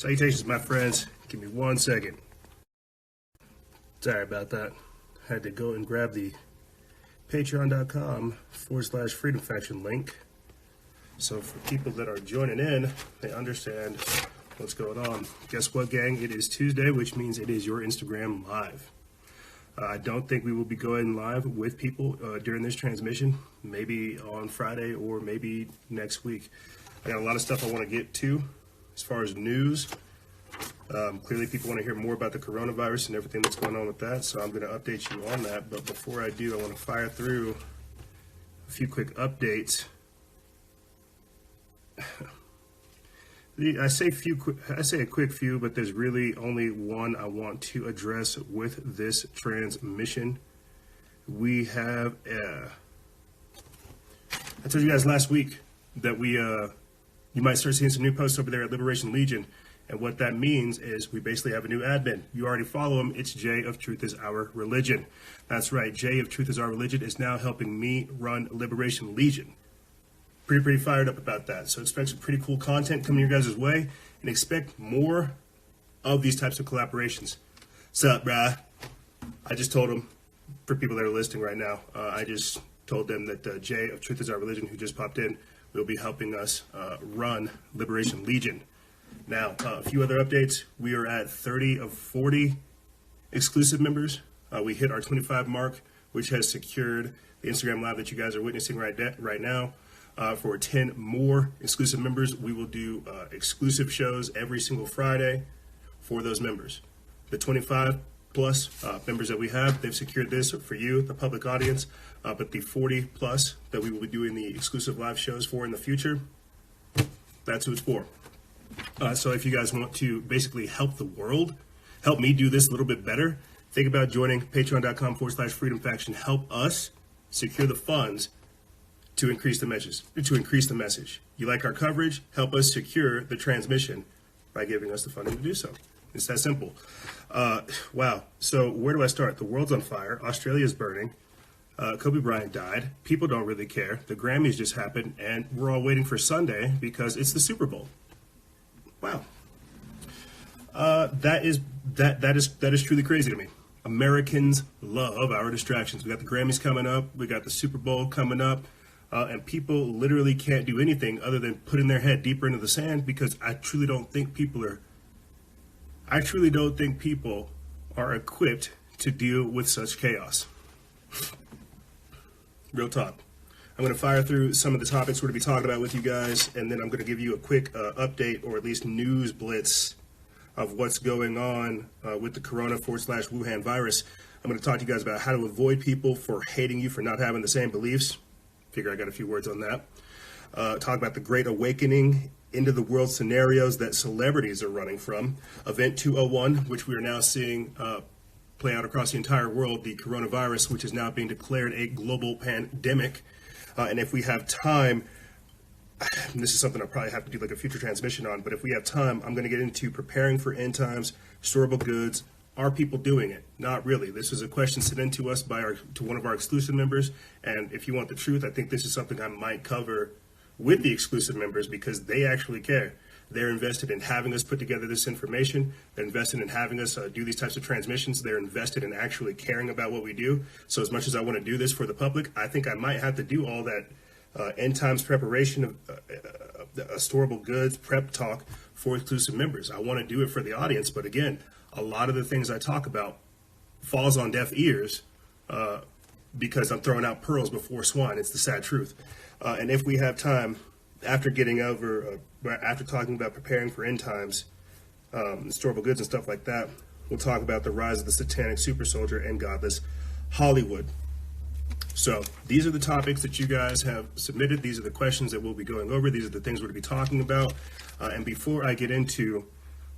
Salutations, my friends. Give me 1 second. Sorry about that. Had to go and grab the patreon.com/freedom faction link. So for people that are joining in, they understand what's going on. Guess what, gang? It is Tuesday, which means it is your Instagram live. I don't think we will be going live with people during this transmission, maybe on Friday or maybe next week. I got a lot of stuff I want to get to as far as news. Clearly people want to hear more about the coronavirus and everything that's going on with that, so I'm going to update you on that. But before I do, I want to fire through a few quick updates. I say a quick few, but there's really only one I want to address with this transmission. We have, I told you guys last week that you might start seeing some new posts over there at Liberation Legion. And what that means is we basically have a new admin. You already follow him. It's J of Truth is Our Religion. That's right. J of Truth is Our Religion is now helping me run Liberation Legion. Pretty fired up about that. So expect some pretty cool content coming your guys' way and expect more of these types of collaborations. Sup, brah? I just told them, for people that are listening right now, I just told them that J of Truth is Our Religion, who just popped in, will be helping us run Liberation Legion. Now, a few other updates. We are at 30 of 40 exclusive members. We hit our 25 mark, which has secured the Instagram Live that you guys are witnessing right now. For 10 more exclusive members, we will do exclusive shows every single Friday for those members. The 25 plus members that we have, they've secured this for you, the public audience, but the 40 plus that we will be doing the exclusive live shows for in the future, that's who it's for. So if you guys want to basically help the world, help me do this a little bit better, think about joining patreon.com/freedom faction. Help us secure the funds to increase the message. You like our coverage? Help us secure the transmission by giving us the funding to do so. It's that simple. Wow. So where do I start? The world's on fire. Australia's burning. Kobe Bryant died. People don't really care. The Grammys just happened, and we're all waiting for Sunday because it's the Super Bowl. Wow. That is truly crazy to me. Americans love our distractions. We got the Grammys coming up. We got the Super Bowl coming up. And people literally can't do anything other than putting their head deeper into the sand because I truly don't think people are equipped to deal with such chaos. Real talk. I'm going to fire through some of the topics we're going to be talking about with you guys, and then I'm going to give you a quick update, or at least news blitz, of what's going on with the Corona/Wuhan virus. I'm going to talk to you guys about how to avoid people for hating you for not having the same beliefs. Figure I got a few words on that. Talk about the Great Awakening into the world scenarios that celebrities are running from. Event 201, which we are now seeing play out across the entire world, the coronavirus, which is now being declared a global pandemic. And if we have time, and this is something I'll probably have to do like a future transmission on, but if we have time, I'm going to get into preparing for end times, storable goods. Are people doing it? Not really. This is a question sent in to us to one of our exclusive members. And if you want the truth, I think this is something I might cover with the exclusive members because they actually care. They're invested in having us put together this information. They're invested in having us do these types of transmissions. They're invested in actually caring about what we do. So as much as I want to do this for the public, I think I might have to do all that end times preparation of storable goods prep talk for exclusive members. I want to do it for the audience, but again, a lot of the things I talk about falls on deaf ears because I'm throwing out pearls before swine. It's the sad truth. And if we have time, after talking about preparing for end times, storable goods and stuff like that, we'll talk about the rise of the satanic super soldier and godless Hollywood. So these are the topics that you guys have submitted. These are the questions that we'll be going over. These are the things we're going to be talking about. And before I get into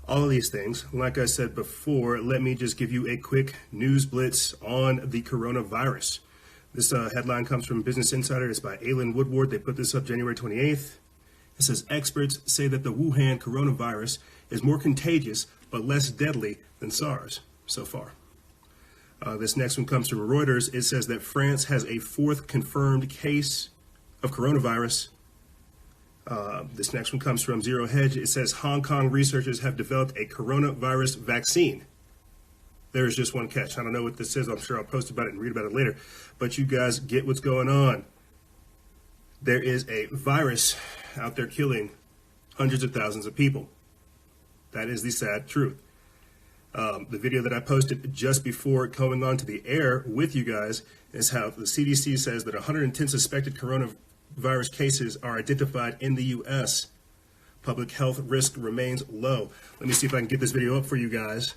all of these things, like I said before, let me just give you a quick news blitz on the coronavirus. This headline comes from Business Insider. It's by Alan Woodward. They put this up January 28th. It says, experts say that the Wuhan coronavirus is more contagious but less deadly than SARS so far. This next one comes from Reuters. It says that France has a 4th confirmed case of coronavirus. This next one comes from Zero Hedge. It says Hong Kong researchers have developed a coronavirus vaccine. There is just one catch. I don't know what this is. I'm sure I'll post about it and read about it later. But you guys get what's going on. There is a virus out there killing hundreds of thousands of people. That is the sad truth. The video that I posted just before going on to the air with you guys is how the CDC says that 110 suspected coronavirus cases are identified in the U.S. Public health risk remains low. Let me see if I can get this video up for you guys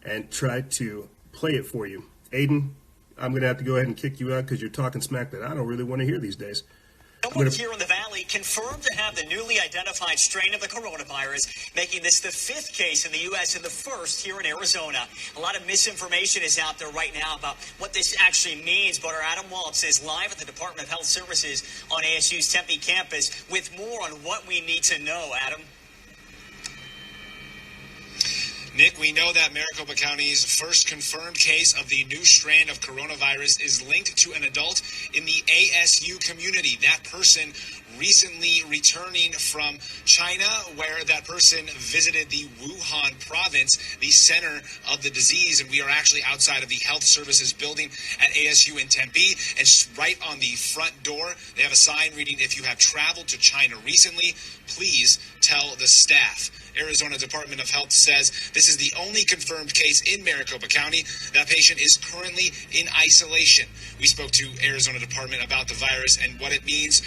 and try to play it for you. Aiden, I'm going to have to go ahead and kick you out because you're talking smack that I don't really want to hear these days. Someone here in the Valley confirmed to have the newly identified strain of the coronavirus, making this the 5th case in the U.S. and the 1st here in Arizona. A lot of misinformation is out there right now about what this actually means, but our Adam Waltz is live at the Department of Health Services on ASU's Tempe campus with more on what we need to know. Adam? Nick, we know that Maricopa County's first confirmed case of the new strain of coronavirus is linked to an adult in the ASU community. That person recently returning from China, where that person visited the Wuhan province, the center of the disease. And we are actually outside of the health services building at ASU in Tempe. And right on the front door, they have a sign reading, "If you have traveled to China recently, please tell the staff." Arizona Department of Health says this is the only confirmed case in Maricopa County. That patient is currently in isolation. We spoke to Arizona Department about the virus and what it means.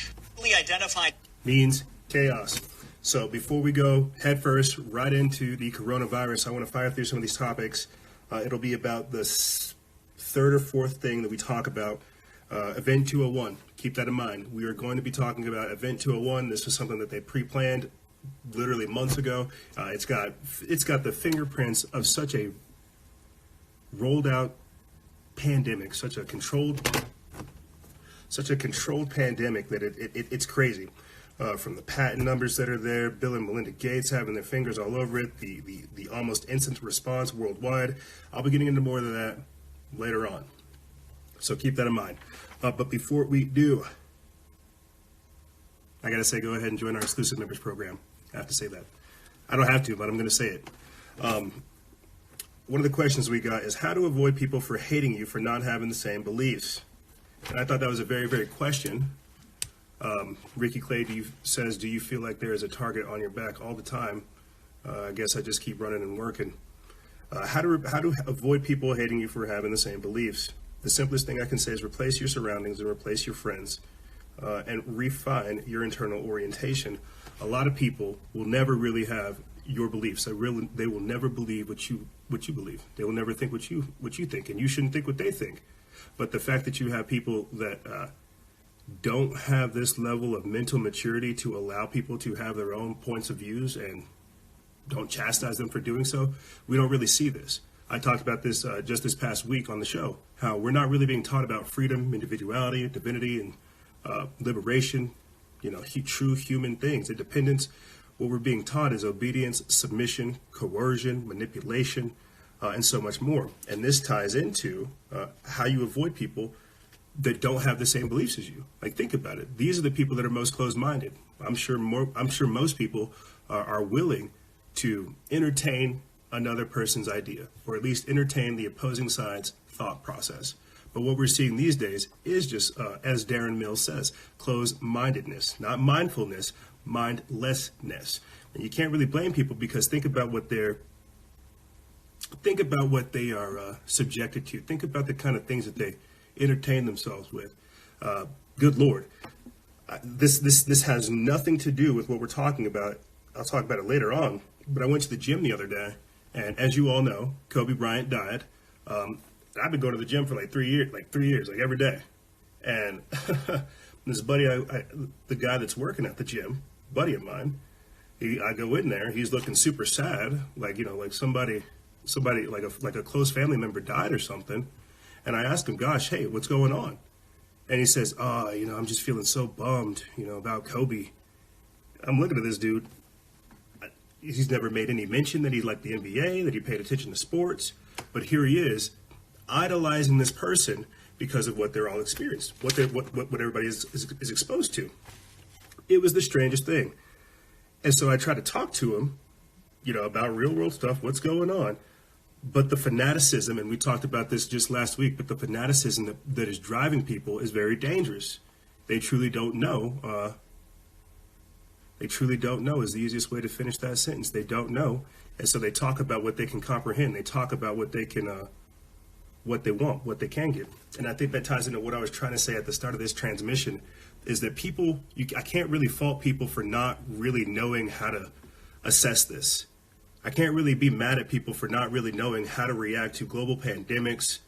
Identified means chaos. So before we go headfirst right into the coronavirus, I want to fire through some of these topics. It'll be about the 3rd or 4th thing that we talk about. Event 201. Keep that in mind. We are going to be talking about Event 201. This was something that they pre-planned literally months ago. It's got the fingerprints of such a rolled out pandemic, such a controlled pandemic that it's crazy. From the patent numbers that are there, Bill and Melinda Gates having their fingers all over it, the almost instant response worldwide. I'll be getting into more of that later on. So keep that in mind. But before we do, I gotta say, go ahead and join our exclusive members program. I have to say that. I don't have to, but I'm going to say it. One of the questions we got is how to avoid people for hating you for not having the same beliefs. And I thought that was a very, very question. Ricky Clay says, do you feel like there is a target on your back all the time? I guess I just keep running and working. How to avoid people hating you for having the same beliefs? The simplest thing I can say is replace your surroundings and replace your friends. And refine your internal orientation. A lot of people will never really have your beliefs. They will never believe what you believe. They will never think what you think, and you shouldn't think what they think. But the fact that you have people that don't have this level of mental maturity to allow people to have their own points of views and don't chastise them for doing so, we don't really see this. I talked about this just this past week on the show, how we're not really being taught about freedom, individuality, divinity, and liberation, true human things, independence. What we're being taught is obedience, submission, coercion, manipulation, and so much more. And this ties into how you avoid people that don't have the same beliefs as you. Like, think about it. These are the people that are most closed-minded. I'm sure most people are willing to entertain another person's idea, or at least entertain the opposing side's thought process. But what we're seeing these days is just, as Darren Mills says, closed-mindedness, not mindfulness, mindlessness. And you can't really blame people because think about what they are subjected to. Think about the kind of things that they entertain themselves with. Good Lord, this has nothing to do with what we're talking about. I'll talk about it later on. But I went to the gym the other day, and as you all know, Kobe Bryant died. I've been going to the gym for like 3 years, like every day. And this buddy, the guy that's working at the gym, buddy of mine, I go in there, he's looking super sad, like somebody like a close family member died or something. And I asked him, gosh, hey, what's going on? And he says, I'm just feeling so bummed, about Kobe. I'm looking at this dude. He's never made any mention that he liked the NBA, that he paid attention to sports. But here he is, idolizing this person because of what they're all experienced, what everybody is exposed to. It was the strangest thing. And so I tried to talk to him, about real world stuff, what's going on. But the fanaticism, and we talked about this just last week, but the fanaticism that is driving people is very dangerous. They truly don't know. They truly don't know is the easiest way to finish that sentence. They don't know. And so they talk about what they can comprehend. They talk about what they can, what they want, what they can get. And I think that ties into what I was trying to say at the start of this transmission, is that people, I can't really fault people for not really knowing how to assess this. I can't really be mad at people for not really knowing how to react to global pandemics,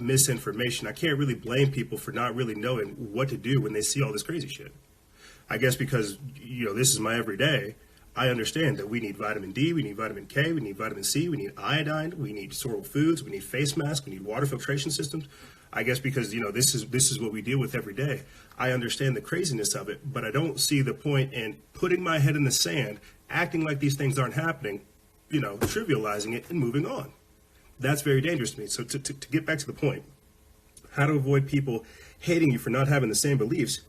misinformation. I can't really blame people for not really knowing what to do when they see all this crazy shit. I guess because, this is my everyday, I understand that we need vitamin D, we need vitamin K, we need vitamin C, we need iodine, we need sorrel foods, we need face masks, we need water filtration systems. I guess because, this is what we deal with every day. I understand the craziness of it, but I don't see the point in putting my head in the sand, acting like these things aren't happening, trivializing it and moving on. That's very dangerous to me. So to get back to the point, how to avoid people hating you for not having the same beliefs,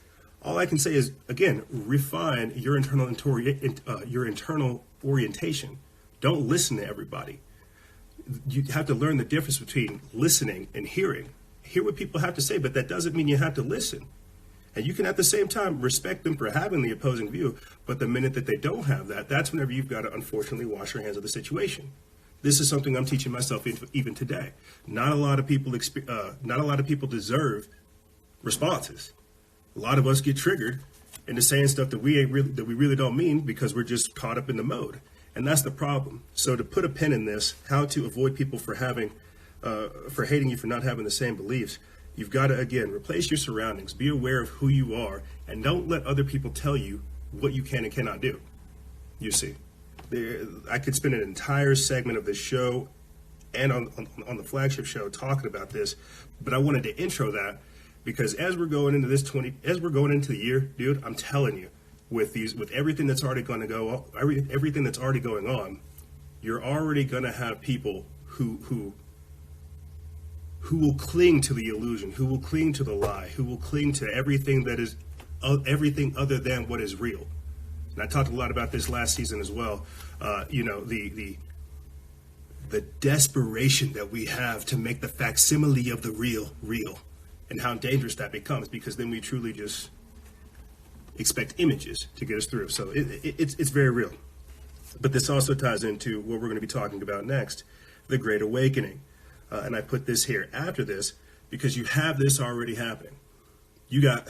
all I can say is, again, refine your internal orientation. Don't listen to everybody. You have to learn the difference between listening and hearing. Hear what people have to say, but that doesn't mean you have to listen. And you can at the same time respect them for having the opposing view, but the minute that they don't have that, that's whenever you've got to unfortunately wash your hands of the situation. This is something I'm teaching myself even today. Not a lot of people deserve responses. A lot of us get triggered into saying stuff that we really don't mean because we're just caught up in the mode, and that's the problem. So to put a pin in this, how to avoid people for hating you for not having the same beliefs, you've got to, again, replace your surroundings, be aware of who you are, and don't let other people tell you what you can and cannot do. You see, I could spend an entire segment of this show and on the flagship show talking about this, but I wanted to intro that because as we're going into the year, dude, I'm telling you, with everything that's already going to go, everything that's already going on, you're already going to have people who will cling to the illusion, who will cling to the lie, who will cling to everything that is everything other than what is real. And I talked a lot about this last season as well. The desperation that we have to make the facsimile of the real, and how dangerous that becomes, because then we truly just expect images to get us through. So it's very real. But this also ties into what we're going to be talking about next, the Great Awakening. And I put this here after this because you have this already happening. You got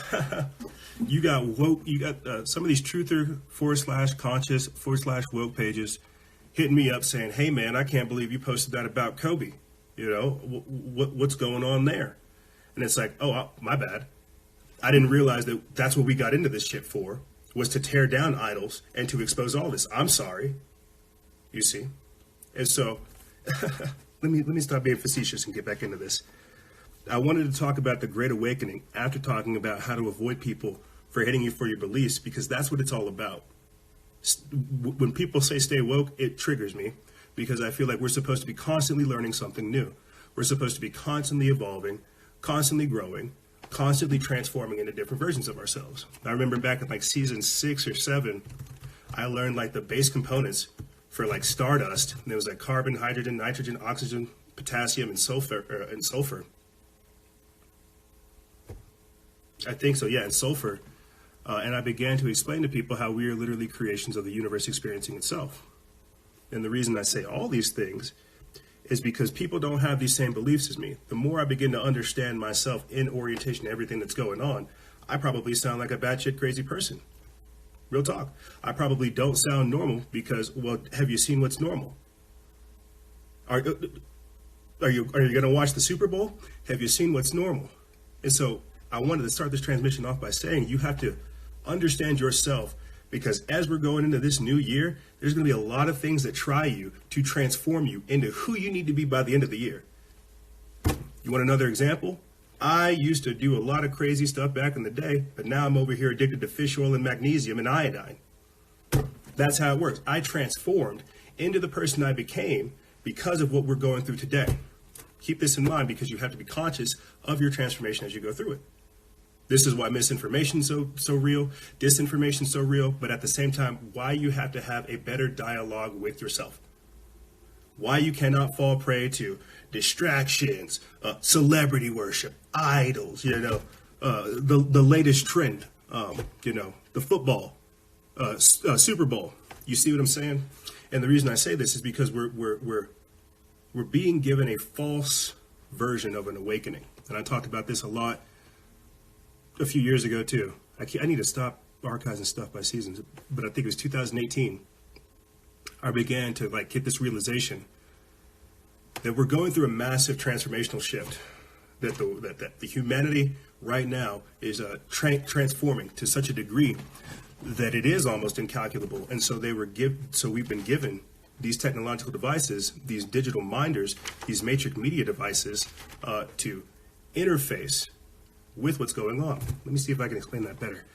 woke. You got some of these truther /conscious /woke pages hitting me up saying, "Hey man, I can't believe you posted that about Kobe. What's going on there?" And it's like, oh, my bad. I didn't realize that that's what we got into this shit for, was to tear down idols and to expose all this. I'm sorry. You see, and so. Let me stop being facetious and get back into this. I wanted to talk about the Great Awakening after talking about how to avoid people for hating you for your beliefs, because that's what it's all about. When people say stay woke, it triggers me because I feel like we're supposed to be constantly learning something new. We're supposed to be constantly evolving, constantly growing, constantly transforming into different versions of ourselves. I remember back in like season 6 or 7, I learned like the base components for like stardust, and there was like carbon, hydrogen, nitrogen, oxygen, potassium, and sulfur. I think so, yeah, and sulfur. And I began to explain to people how we are literally creations of the universe experiencing itself. And the reason I say all these things is because people don't have these same beliefs as me. The more I begin to understand myself in orientation to everything that's going on, I probably sound like a batshit crazy person. Real talk. I probably don't sound normal because, well, have you seen what's normal? Are you going to watch the Super Bowl? Have you seen what's normal? And so I wanted to start this transmission off by saying you have to understand yourself, because as we're going into this new year, there's going to be a lot of things that try you to transform you into who you need to be by the end of the year. You want another example? I used to do a lot of crazy stuff back in the day, but now I'm over here addicted to fish oil and magnesium and iodine. That's how it works. I transformed into the person I became because of what we're going through today. Keep this in mind because you have to be conscious of your transformation as you go through it. This is why misinformation's so real, disinformation's so real, but at the same time, why you have to have a better dialogue with yourself. Why you cannot fall prey to distractions, celebrity worship, idols, the latest trend, the football, Super Bowl. You see what I'm saying? And the reason I say this is because we're being given a false version of an awakening. And I talked about this a lot a few years ago too. I need to stop archiving stuff by seasons, but I think it was 2018. I began to get this realization that we're going through a massive transformational shift. That the humanity right now is transforming to such a degree that it is almost incalculable. And so we've been given these technological devices, these digital minders, these matrix media devices, to interface with what's going on. Let me see if I can explain that better.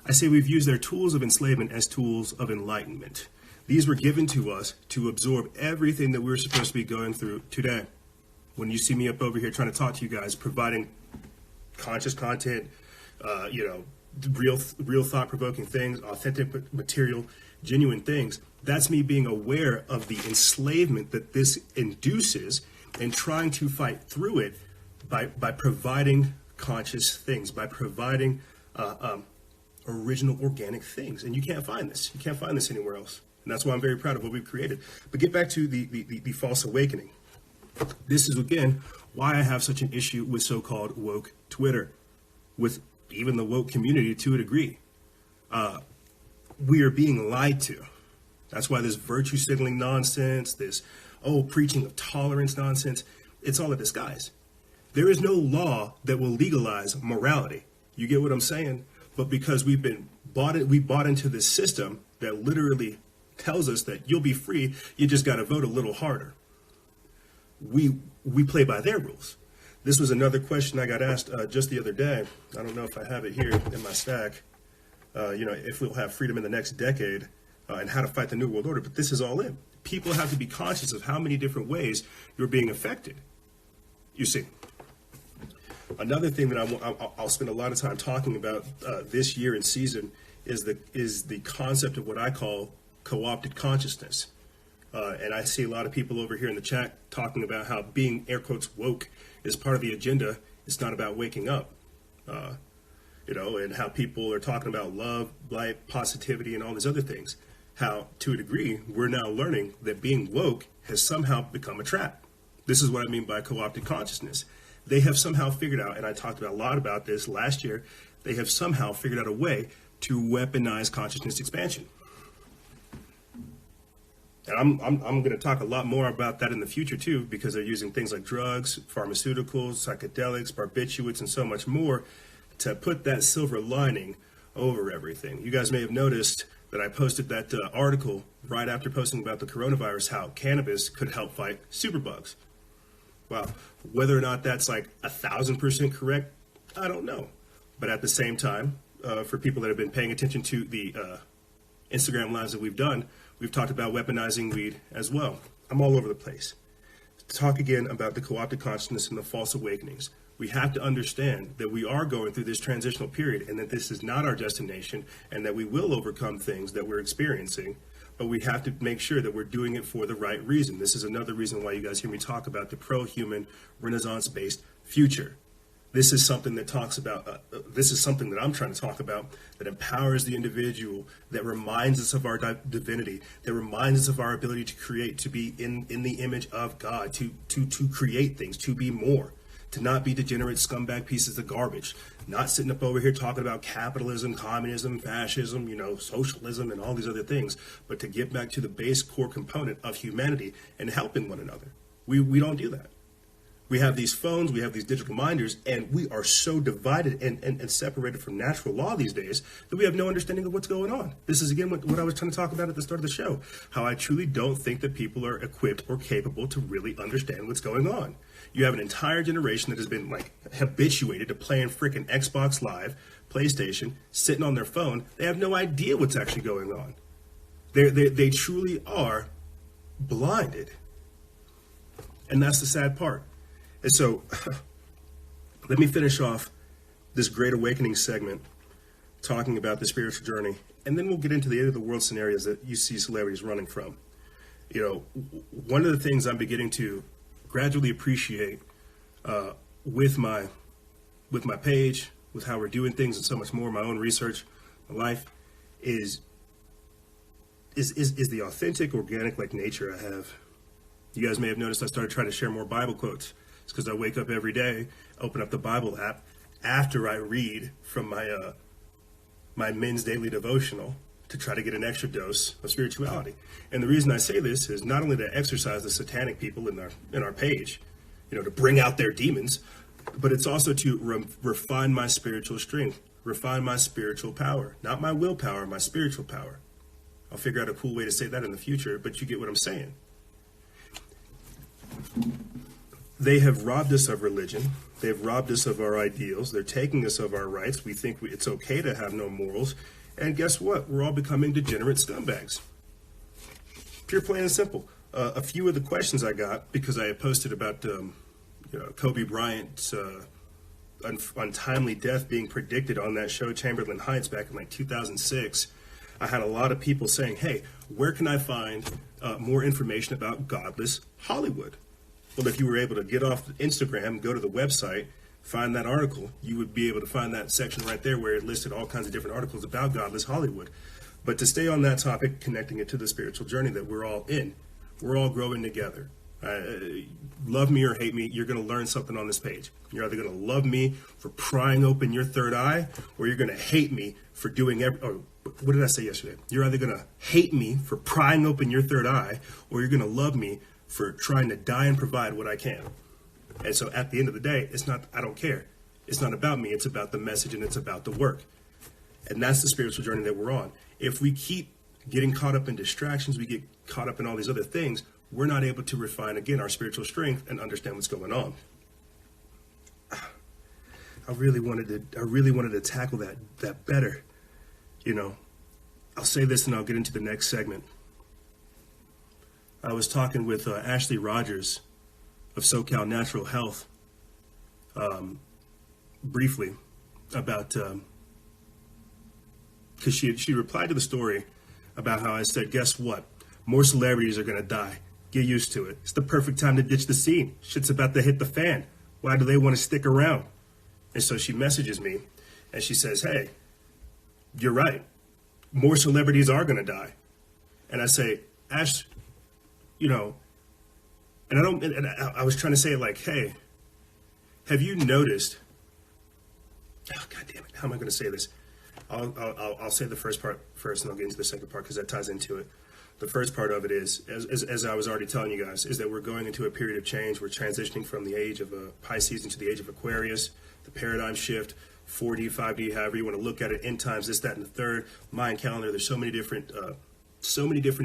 I say we've used their tools of enslavement as tools of enlightenment. These were given to us to absorb everything that we're supposed to be going through today. When you see me up over here trying to talk to you guys, providing conscious content, real thought-provoking things, authentic material, genuine things, that's me being aware of the enslavement that this induces and trying to fight through it by providing conscious things, by providing original organic things. And you can't find this. You can't find this anywhere else. And that's why I'm very proud of what we've created. But get back to the false awakening. This is, again, why I have such an issue with so-called woke Twitter, with even the woke community to a degree. We are being lied to. That's why this virtue signaling nonsense, this, preaching of tolerance nonsense, it's all a disguise. There is no law that will legalize morality. You get what I'm saying? But because we bought into this system that literally tells us that you'll be free, you just got to vote a little harder. We play by their rules. This was another question I got asked just the other day. I don't know if I have it here in my stack. If we'll have freedom in the next decade and how to fight the New World Order. But this is all in. People have to be conscious of how many different ways you're being affected. You see. Another thing that I'll spend a lot of time talking about this year and season is the concept of what I call co-opted consciousness. And I see a lot of people over here in the chat talking about how being, air quotes, woke is part of the agenda. It's not about waking up, and how people are talking about love, light, positivity, and all these other things. How, to a degree, we're now learning that being woke has somehow become a trap. This is what I mean by co-opted consciousness. They have somehow figured out, and I talked a lot about this last year, they have somehow figured out a way to weaponize consciousness expansion. And I'm going to talk a lot more about that in the future too, because they're using things like drugs, pharmaceuticals, psychedelics, barbiturates, and so much more to put that silver lining over everything. You guys may have noticed that I posted that article right after posting about the coronavirus, how cannabis could help fight superbugs. Wow, whether or not that's 1,000% correct, I don't know. But at the same time, for people that have been paying attention to the Instagram lives that we've done, we've talked about weaponizing weed as well. I'm all over the place. To talk again about the co-opted consciousness and the false awakenings. We have to understand that we are going through this transitional period and that this is not our destination and that we will overcome things that we're experiencing, but we have to make sure that we're doing it for the right reason. This is another reason why you guys hear me talk about the pro-human, Renaissance-based future. This is something that talks about, this is something that I'm trying to talk about that empowers the individual, that reminds us of our divinity, that reminds us of our ability to create, to be in the image of God, to create things, to be more, to not be degenerate scumbag pieces of garbage, not sitting up over here talking about capitalism, communism, fascism, socialism, and all these other things, but to get back to the base core component of humanity and helping one another. We don't do that. We have these phones, we have these digital minders, and we are so divided and separated from natural law these days that we have no understanding of what's going on. This is, again, what I was trying to talk about at the start of the show, how I truly don't think that people are equipped or capable to really understand what's going on. You have an entire generation that has been habituated to playing freaking Xbox Live, PlayStation, sitting on their phone. They have no idea what's actually going on. They truly are blinded. And that's the sad part. And so let me finish off this Great Awakening segment talking about the spiritual journey, and then we'll get into the end of the world scenarios that you see celebrities running from. You know, one of the things I'm beginning to gradually appreciate with my page, with how we're doing things, and so much more, my own research, my life, is the authentic, organic, like nature I have. You guys may have noticed I started trying to share more Bible quotes. It's because I wake up every day, open up the Bible app after I read from my men's daily devotional to try to get an extra dose of spirituality. And the reason I say this is not only to exercise the satanic people in our page, you know, to bring out their demons, but it's also to refine my spiritual strength, refine my spiritual power, not my willpower, my spiritual power. I'll figure out a cool way to say that in the future, but you get what I'm saying. They have robbed us of religion. They've robbed us of our ideals. They're taking us of our rights. We think it's okay to have no morals. And guess what? We're all becoming degenerate scumbags. Pure, plain, and simple. A few of the questions I got, because I had posted about Kobe Bryant's untimely death being predicted on that show, Chamberlain Heights, back in like 2006, I had a lot of people saying, hey, where can I find more information about godless Hollywood? Well, if you were able to get off Instagram, go to the website, find that article, you would be able to find that section right there where it listed all kinds of different articles about godless Hollywood. But to stay on that topic, connecting it to the spiritual journey that we're all in, we're all growing together. Love me or hate me, you're going to learn something on this page. You're either going to love me for prying open your third eye, or you're going to hate me for doing what did I say yesterday? You're either going to hate me for prying open your third eye, or you're going to love me for trying to die and provide what I can. And so at the end of the day, I don't care. It's not about me, it's about the message and it's about the work. And that's the spiritual journey that we're on. If we keep getting caught up in distractions, we get caught up in all these other things, we're not able to refine, again, our spiritual strength and understand what's going on. I really wanted to tackle that better. You know, I'll say this and I'll get into the next segment. I was talking with Ashley Rogers of SoCal Natural Health briefly about, because she replied to the story about how I said, guess what? More celebrities are going to die. Get used to it. It's the perfect time to ditch the scene. Shit's about to hit the fan. Why do they want to stick around? And so she messages me and she says, hey, you're right. More celebrities are going to die. And I say, Ash, you know, and I was trying to say like, hey, have you noticed, oh, God damn it, how am I going to say this? I'll say the first part first and I'll get into the second part because that ties into it. The first part of it is, as I was already telling you guys, is that we're going into a period of change. We're transitioning from the age of Pisces into the age of Aquarius, the paradigm shift, 4D, 5D, however you want to look at it, end times, this, that, and the third, Mayan calendar. There's so many different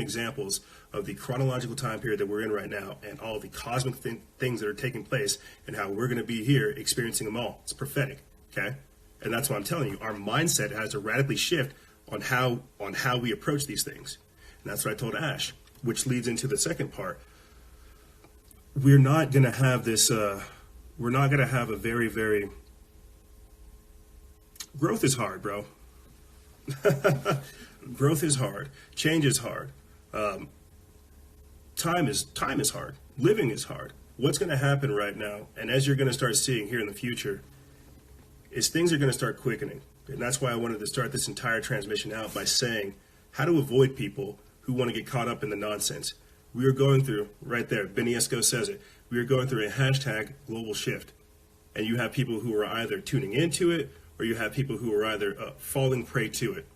examples of the chronological time period that we're in right now and all the cosmic things that are taking place and how we're going to be here experiencing them all. It's prophetic, okay? And that's why I'm telling you, our mindset has to radically shift on how we approach these things. And that's what I told Ash, which leads into the second part. We're not going to have this, we're not going to have a very, very, growth is hard, bro. Growth is hard. Change is hard. Time is hard. Living is hard. What's going to happen right now, and as you're going to start seeing here in the future, is things are going to start quickening. And that's why I wanted to start this entire transmission out by saying how to avoid people who want to get caught up in the nonsense. We are going through, right there, Benny Esco says it, we are going through a hashtag global shift. And you have people who are either tuning into it, or you have people who are either falling prey to it.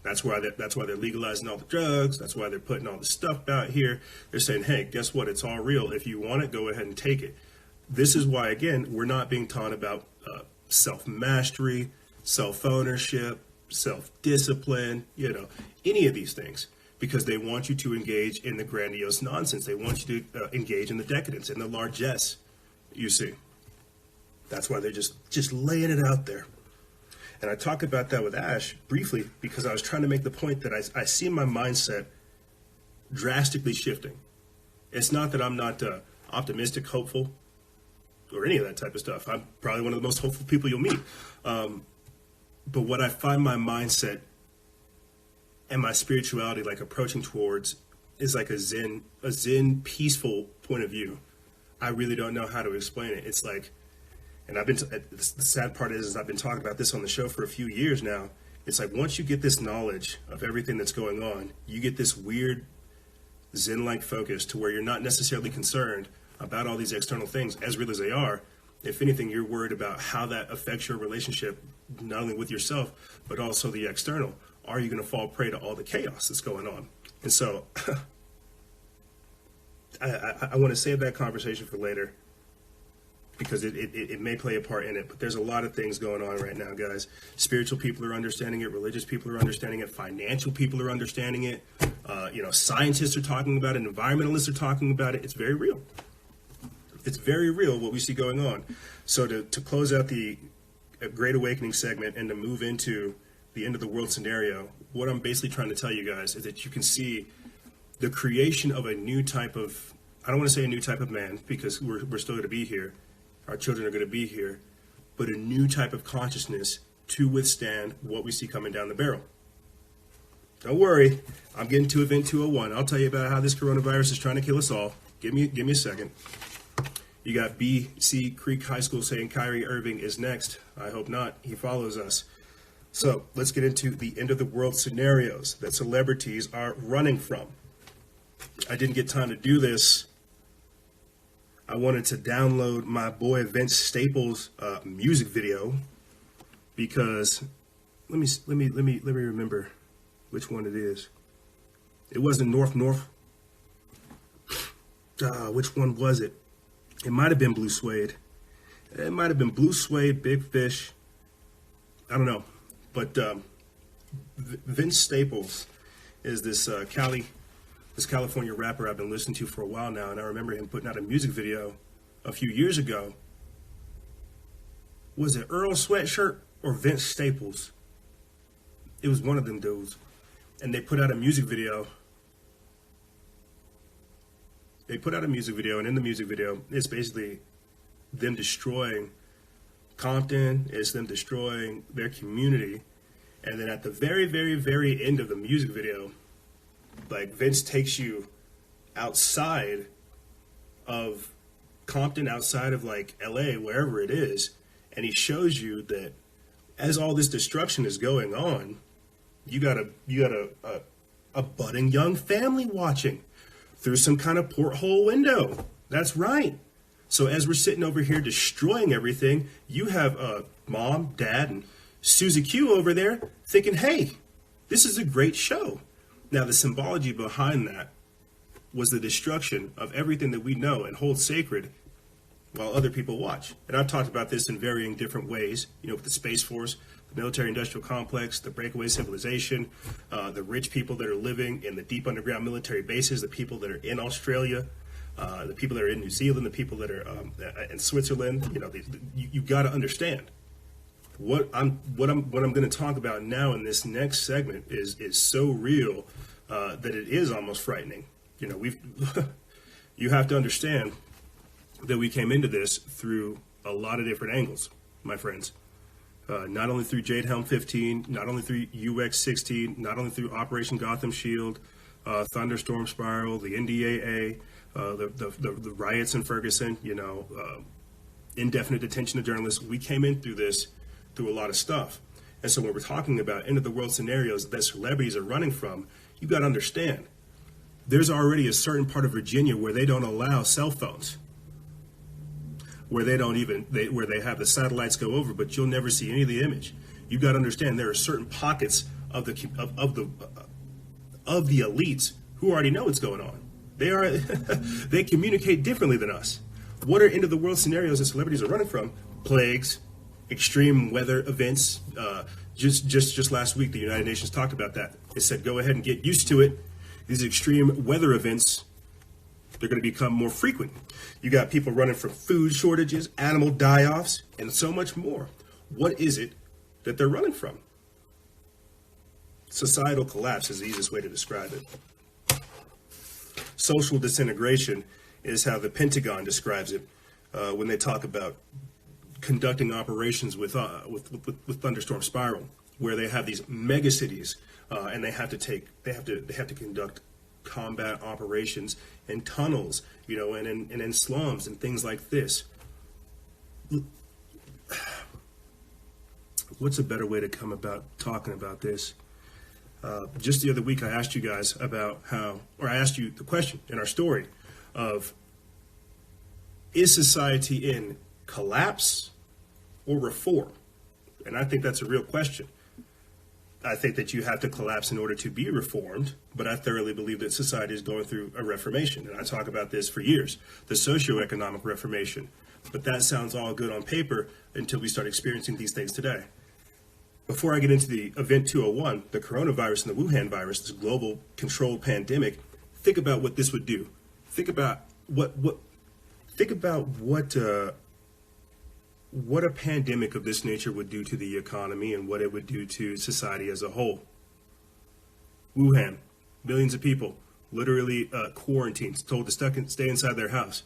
That's why they're legalizing all the drugs. That's why they're putting all the stuff out here. They're saying, hey, guess what? It's all real. If you want it, go ahead and take it. This is why, again, we're not being taught about self-mastery, self-ownership, self-discipline, any of these things, because they want you to engage in the grandiose nonsense. They want you to engage in the decadence, in the largesse, you see. That's why they're just laying it out there. And I talk about that with Ash briefly because I was trying to make the point that I see my mindset drastically shifting. It's not that I'm not optimistic, hopeful. or any of that type of stuff. I'm probably one of the most hopeful people you'll meet. But what I find my mindset and my spirituality like approaching towards is like a zen peaceful point of view. I really don't know how to explain it. It's like, and the sad part is I've been talking about this on the show for a few years now. It's like once you get this knowledge of everything that's going on, you get this weird zen-like focus to where you're not necessarily concerned about all these external things, as real as they are. If anything, you're worried about how that affects your relationship, not only with yourself, but also the external. Are you going to fall prey to all the chaos that's going on? And so I want to save that conversation for later, because it may play a part in it, but there's a lot of things going on right now, guys. Spiritual people are understanding it, religious people are understanding it, financial people are understanding it, scientists are talking about it, environmentalists are talking about it. It's very real. It's very real what we see going on. So to close out the Great Awakening segment and to move into the end of the world scenario, what I'm basically trying to tell you guys is that you can see the creation of a new type of, I don't want to say a new type of man, because we're still going to be here. Our children are going to be here, but a new type of consciousness to withstand what we see coming down the barrel. Don't worry, I'm getting to Event 201. I'll tell you about how this coronavirus is trying to kill us all. Give me a second. You got BC Creek High School saying Kyrie Irving is next. I hope not. He follows us. So let's get into the end of the world scenarios that celebrities are running from. I didn't get time to do this. I wanted to download my boy Vince Staples' music video, because let me remember which one it is. It wasn't North. Which one was it? It might have been Blue Suede. It might have been Blue Suede, Big Fish. I don't know. But Vince Staples is this California rapper I've been listening to for a while now, and I remember him putting out a music video a few years ago. Was it Earl Sweatshirt or Vince Staples? It was one of them dudes. And they put out a music video. And in the music video, it's basically them destroying Compton, it's them destroying their community. And then at the very, very, very end of the music video, like Vince takes you outside of Compton, outside of like LA, wherever it is, and he shows you that as all this destruction is going on, you got a budding young family watching through some kind of porthole window. That's right. So as we're sitting over here destroying everything, you have mom, dad, and Susie Q over there thinking, hey, this is a great show. Now, the symbology behind that was the destruction of everything that we know and hold sacred while other people watch. And I've talked about this in varying different ways, with the Space Force, the military-industrial complex, the breakaway civilization, the rich people that are living in the deep underground military bases, the people that are in Australia, the people that are in New Zealand, the people that are in Switzerland. You got to understand what I'm going to talk about now in this next segment is so real that it is almost frightening. You have to understand that we came into this through a lot of different angles, my friends. Not only through Jade Helm 15, not only through UX 16, not only through Operation Gotham Shield, Thunderstorm Spiral, the NDAA, the riots in Ferguson, indefinite detention of journalists. We came in through this through a lot of stuff. And so when we're talking about end of the world scenarios that celebrities are running from, you got to understand, there's already a certain part of Virginia where they don't allow cell phones, where they have the satellites go over, but you'll never see any of the image. You got to understand there are certain pockets of the elites who already know what's going on. They communicate differently than us. What are end of the world scenarios that celebrities are running from? Plagues, extreme weather events. Just last week, the United Nations talked about that. It said, go ahead and get used to it. These extreme weather events, they're going to become more frequent. You got people running from food shortages, animal die-offs, and so much more. What is it that they're running from? Societal collapse is the easiest way to describe it. Social disintegration is how the Pentagon describes it. when they talk about conducting operations with thunderstorm spiral, where they have these mega cities, and they have to conduct combat operations in tunnels, and in slums and things like this. What's a better way to come about talking about this? Just the other week, I asked you guys I asked you the question in our story of, is society in collapse or reform? And I think that's a real question. I think that you have to collapse in order to be reformed, but I thoroughly believe that society is going through a reformation. And I talk about this for years, the socioeconomic reformation. But that sounds all good on paper until we start experiencing these things today. Before I get into the event 201, the coronavirus and the Wuhan virus, this global controlled pandemic, think about what this would do. Think about what a pandemic of this nature would do to the economy and what it would do to society as a whole. Wuhan, millions of people literally quarantined, told to stay inside their house.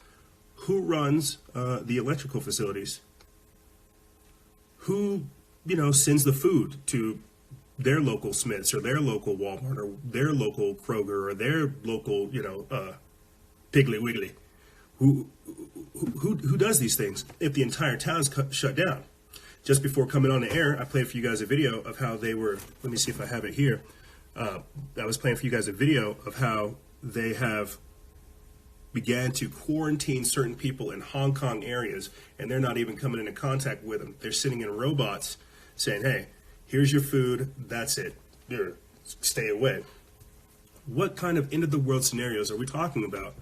Who runs the electrical facilities? Who, sends the food to their local Smiths or their local Walmart or their local Kroger or their local, Piggly Wiggly? Who does these things if the entire town's shut down? Just before coming on the air, I played for you guys a video of how they were, let me see if I have it here. I was playing for you guys a video of how they have began to quarantine certain people in Hong Kong areas, and they're not even coming into contact with them. They're sitting in robots saying, hey, here's your food, that's it. Here, stay away. What kind of end-of-the-world scenarios are we talking about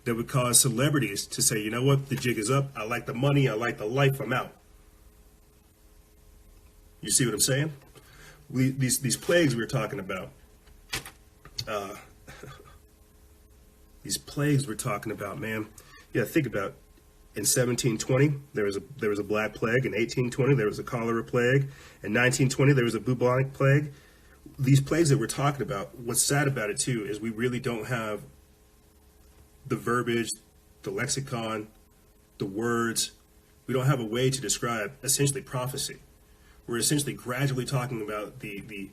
that would cause celebrities to say, you know what, the jig is up, I like the money, I like the life, I'm out? You see what I'm saying? These plagues we were talking about, man. Yeah, think about in 1720 there was a black plague. In 1820 there was a cholera plague. In 1920 there was a bubonic plague. These plagues that we're talking about, what's sad about it too is we really don't have the verbiage, the lexicon, the words. We don't have a way to describe essentially prophecy. We're essentially gradually talking about the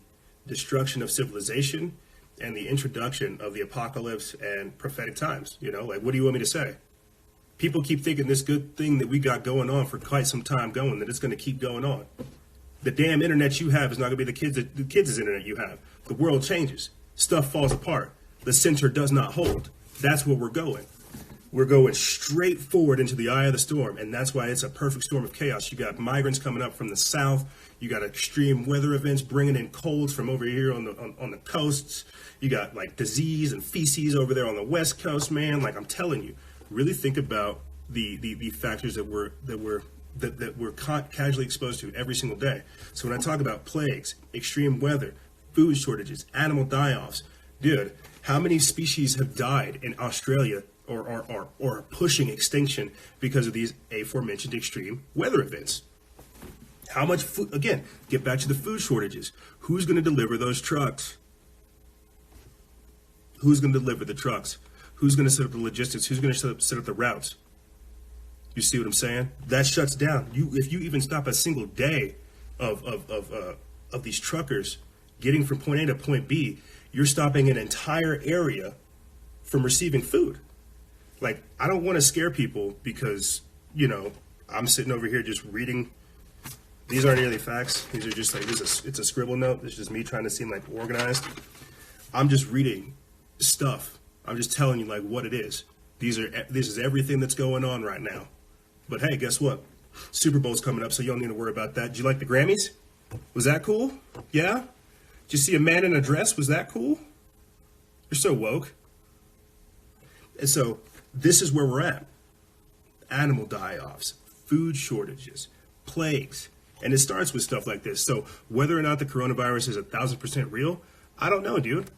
destruction of civilization and the introduction of the apocalypse and prophetic times. What do you want me to say? People keep thinking this good thing that we got going on for quite some time going, that it's going to keep going on. The damn internet you have is not going to be the kids' internet you have. The world changes. Stuff falls apart. The center does not hold. That's where we're going. We're going straight forward into the eye of the storm, and that's why it's a perfect storm of chaos. You got migrants coming up from the south. You got extreme weather events bringing in colds from over here on the coasts. You got like disease and feces over there on the west coast, man. Like I'm telling you, really think about the factors that we're casually exposed to every single day. So when I talk about plagues, extreme weather, food shortages, animal die-offs, dude, how many species have died in Australia or are pushing extinction because of these aforementioned extreme weather events? How much food, again, get back to the food shortages. Who's going to deliver those trucks? Who's going to deliver the trucks? Who's going to set up the logistics? Who's going to set up the routes? You see what I'm saying? That shuts down. If you even stop a single day of these truckers getting from point A to point B, you're stopping an entire area from receiving food. Like, I don't want to scare people because, I'm sitting over here just reading. These aren't really facts. These are just like, it's a scribble note. It's just me trying to seem like organized. I'm just reading stuff. I'm just telling you like what it is. This is everything that's going on right now. But hey, guess what? Super Bowl's coming up, so you don't need to worry about that. Did you like the Grammys? Was that cool? Yeah? Did you see a man in a dress? Was that cool? You're so woke. And so this is where we're at. Animal die-offs, food shortages, plagues. And it starts with stuff like this. So whether or not the coronavirus is 1,000% real, I don't know, dude.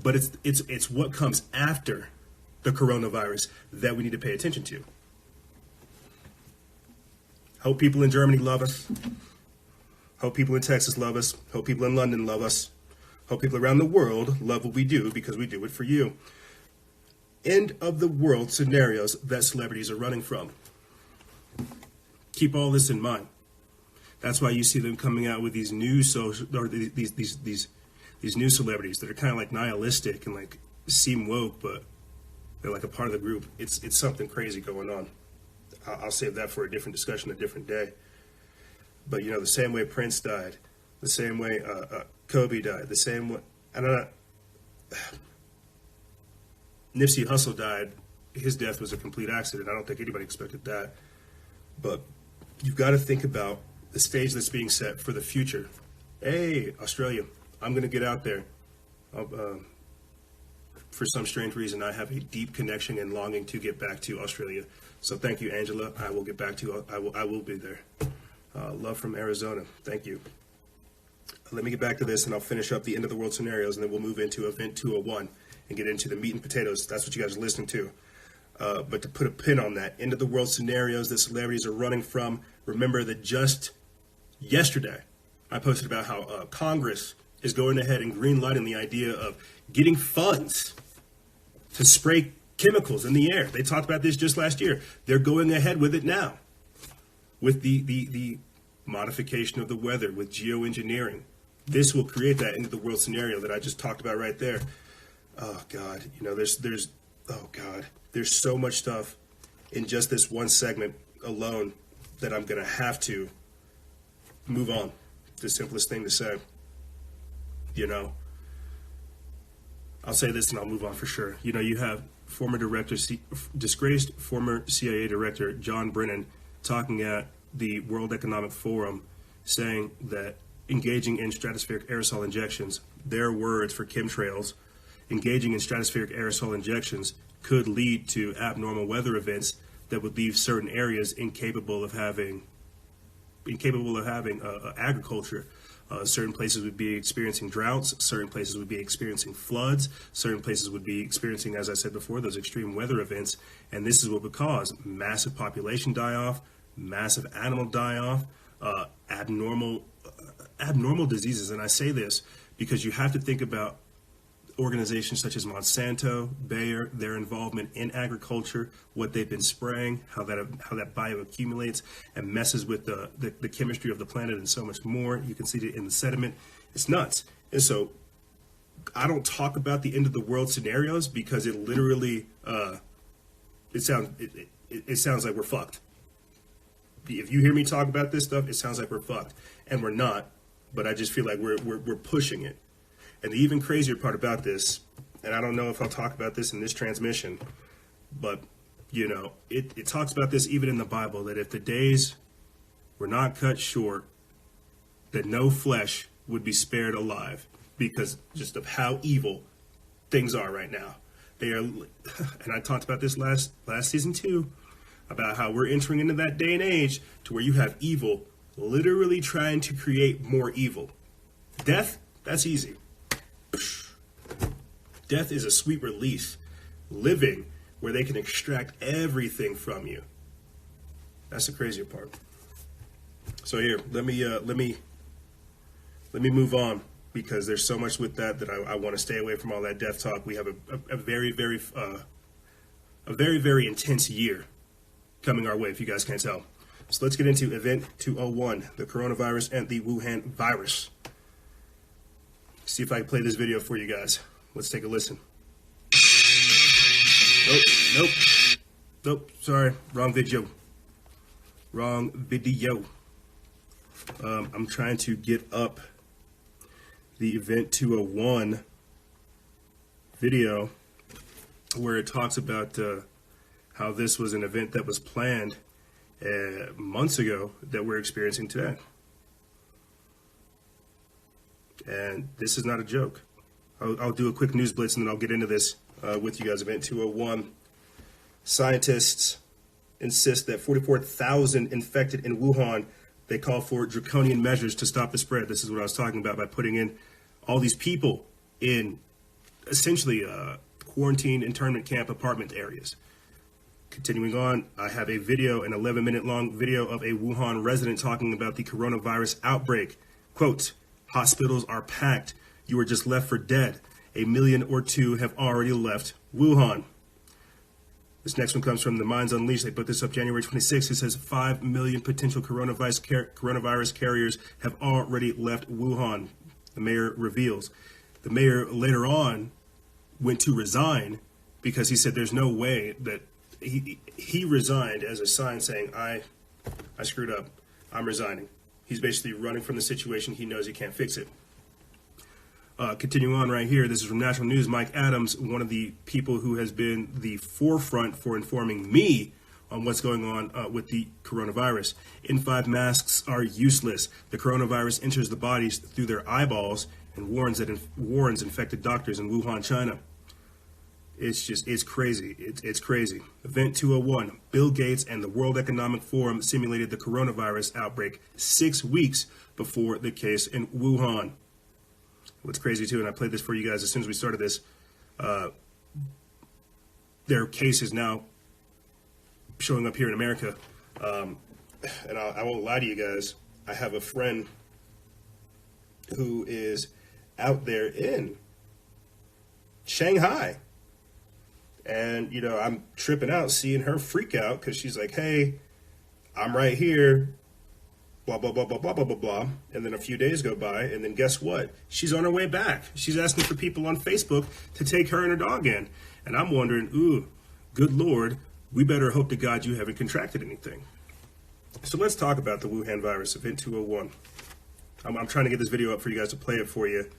But it's what comes after the coronavirus that we need to pay attention to. Hope people in Germany love us. Hope people in Texas love us. Hope people in London love us. Hope people around the world love what we do because we do it for you. End of the world scenarios that celebrities are running from. Keep all this in mind. That's why you see them coming out with these new these new celebrities that are kind of like nihilistic and like seem woke, but they're like a part of the group. It's something crazy going on. I'll save that for a different discussion, a different day. But you know, the same way Prince died, the same way Kobe died, the same way Nipsey Hussle died. His death was a complete accident. I don't think anybody expected that. But you've got to think about the stage that's being set for the future. Hey, Australia, I'm going to get out there. For some strange reason, I have a deep connection and longing to get back to Australia. So thank you, Angela. I will get back to you. I will be there. Love from Arizona. Thank you. Let me get back to this, and I'll finish up the end of the world scenarios, and then we'll move into Event 201 and get into the meat and potatoes. That's what you guys are listening to. But to put a pin on that, end of the world scenarios that celebrities are running from, remember that just yesterday, I posted about how Congress is going ahead and green-lighting the idea of getting funds to spray chemicals in the air. They talked about this just last year. They're going ahead with it now, with the modification of the weather, with geoengineering. This will create that end of the world scenario that I just talked about right there. Oh God, you know, there's so much stuff in just this one segment alone that I'm gonna have to move on. The simplest thing to say. You know, I'll say this and I'll move on for sure. You know, you have disgraced former CIA director John Brennan talking at the World Economic Forum, saying that engaging in stratospheric aerosol injections, their words for chemtrails, engaging in stratospheric aerosol injections could lead to abnormal weather events that would leave certain areas incapable of having agriculture. Certain places would be experiencing droughts, certain places would be experiencing floods, certain places would be experiencing, as I said before, those extreme weather events, and this is what would cause massive population die-off, massive animal die-off, abnormal diseases. And I say this because you have to think about organizations such as Monsanto, Bayer, their involvement in agriculture, what they've been spraying, how that bioaccumulates and messes with the chemistry of the planet and so much more. You can see it in the sediment. It's nuts. And so I don't talk about the end of the world scenarios because it literally it sounds like we're fucked. If you hear me talk about this stuff, it sounds like we're fucked, and we're not. But I just feel like we're pushing it. And the even crazier part about this, and I don't know if I'll talk about this in this transmission, but, you know, it talks about this even in the Bible, that if the days were not cut short, that no flesh would be spared alive because just of how evil things are right now. They are, and I talked about this last season too, about how we're entering into that day and age to where you have evil literally trying to create more evil. Death, that's easy. Death is a sweet release. Living, where they can extract everything from you. That's the crazier part. So here, let me move on, because there's so much with that I want to stay away from all that death talk. We have a very, very intense year coming our way, if you guys can't tell. So let's get into Event 201, the coronavirus and the Wuhan virus. See if I can play this video for you guys. Let's take a listen. Nope, sorry, wrong video. I'm trying to get up the Event 201 video where it talks about how this was an event that was planned months ago that we're experiencing today. And this is not a joke. I'll do a quick news blitz and then I'll get into this with you guys. Event 201. Scientists insist that 44,000 infected in Wuhan. They call for draconian measures to stop the spread. This is what I was talking about by putting in all these people in essentially quarantine, internment camp, apartment areas. Continuing on, I have a video, an 11-minute long video of a Wuhan resident talking about the coronavirus outbreak. Quote, "Hospitals are packed. You are just left for dead. 1 million or 2 have already left Wuhan." This next one comes from The Minds Unleashed. They put this up January 26th. It says 5 million potential coronavirus carriers have already left Wuhan, the mayor reveals. The mayor later on went to resign because he said there's no way that he resigned as a sign saying, I screwed up. I'm resigning. He's basically running from the situation. He knows he can't fix it. Continuing on right here, this is from National News. Mike Adams, one of the people who has been the forefront for informing me on what's going on with the coronavirus. N95 masks are useless. The coronavirus enters the bodies through their eyeballs and warns infected doctors in Wuhan, China. It's crazy. It's crazy. Event 201, Bill Gates and the World Economic Forum simulated the coronavirus outbreak 6 weeks before the case in Wuhan. What's crazy too, and I played this for you guys as soon as we started this, there are cases now showing up here in America. And I won't lie to you guys, I have a friend who is out there in Shanghai. And, you know, I'm tripping out seeing her freak out because she's like, hey, I'm right here, blah, blah, blah, blah, blah, blah, blah, blah. And then a few days go by, and then guess what? She's on her way back. She's asking for people on Facebook to take her and her dog in. And I'm wondering, ooh, good Lord, we better hope to God you haven't contracted anything. So let's talk about the Wuhan virus, Event 201. I'm trying to get this video up for you guys to play it for you,